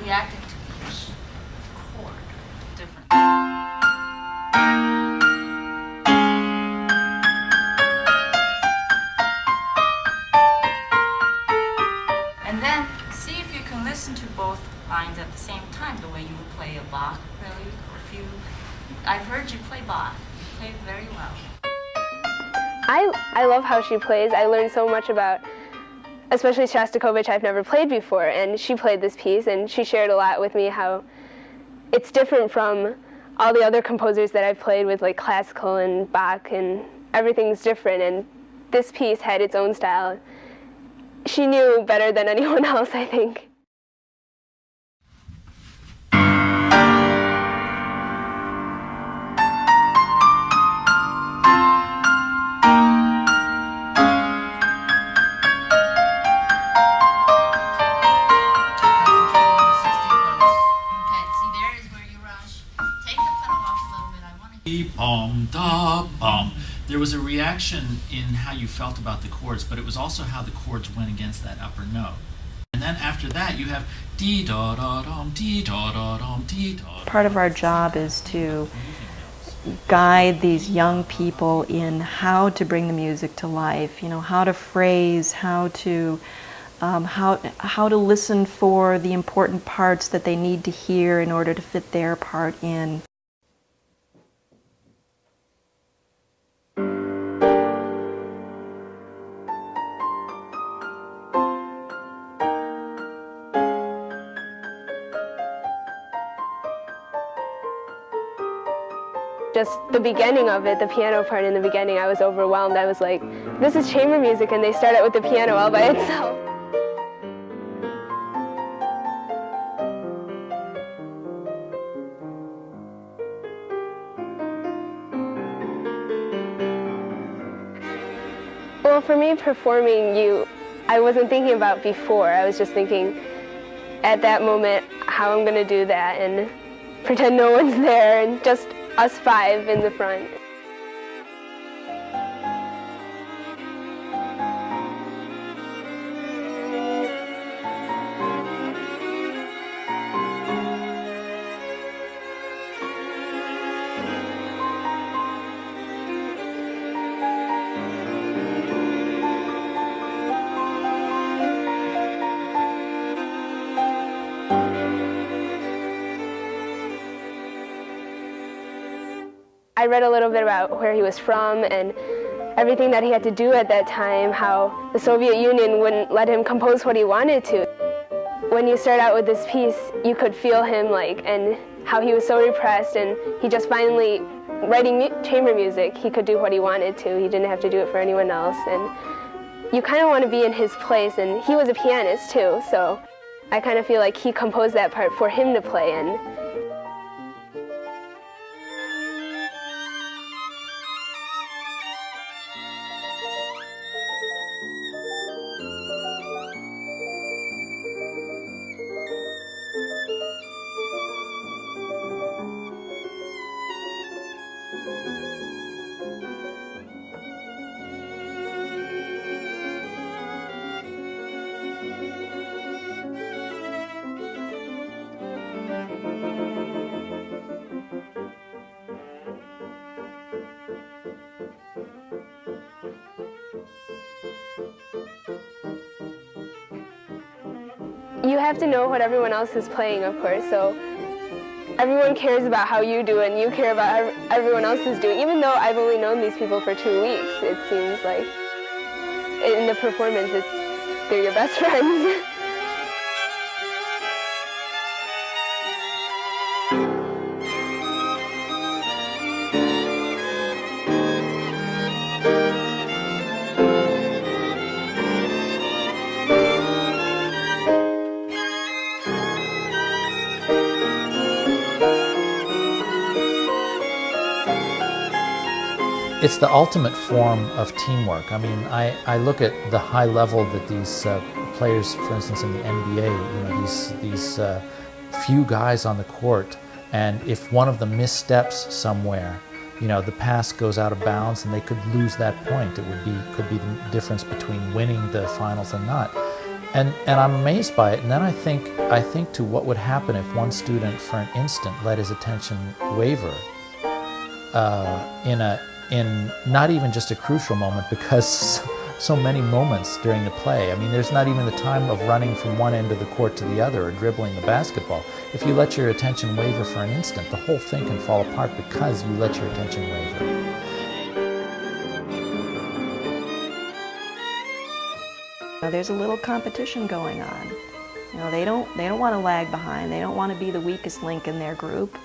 reacting to each chord differently. And then see if you can listen to both lines at the same time, the way you would play a Bach, really. I've heard you play Bach. You play it very well. I love how she plays. I learned so much about, especially Shostakovich, I've never played before, and she played this piece, and she shared a lot with me how it's different from all the other composers that I've played with, like classical and Bach, and everything's different, and this piece had its own style. She knew better than anyone else, I think. There was a reaction in how you felt about the chords, but it was also how the chords went against that upper note. And then after that, you have dee da da dum, dee da da dum, dee da. Part of our job is to guide these young people in how to bring the music to life. You know, how to phrase, how to listen for the important parts that they need to hear in order to fit their part in. Just the beginning of it, the piano part in the beginning, I was overwhelmed. I was like, this is chamber music, and they start out with the piano all by itself. Well, for me, performing, I wasn't thinking about before. I was just thinking at that moment how I'm going to do that and pretend no one's there and just us five in the front. I read a little bit about where he was from and everything that he had to do at that time, how the Soviet Union wouldn't let him compose what he wanted to. When you start out with this piece, you could feel him and how he was so repressed, and he just finally, writing chamber music, he could do what he wanted to. He didn't have to do it for anyone else, and you kind of want to be in his place, and he was a pianist too, so I kind of feel like he composed that part for him to play in. You have to know what everyone else is playing, of course, so everyone cares about how you do and you care about how everyone else is doing. Even though I've only known these people for 2 weeks, it seems like in the performance they're your best friends. It's the ultimate form of teamwork. I mean, I look at the high level that these players, for instance, in the NBA, these few guys on the court, and if one of them missteps somewhere, the pass goes out of bounds and they could lose that point. It could be the difference between winning the finals and not. And I'm amazed by it. And then I think to what would happen if one student for an instant let his attention waver in not even just a crucial moment, because so many moments during the play. I mean, there's not even the time of running from one end of the court to the other or dribbling the basketball. If you let your attention waver for an instant, the whole thing can fall apart because you let your attention waver. Now, there's a little competition going on. You know, they don't want to lag behind. They don't want to be the weakest link in their group.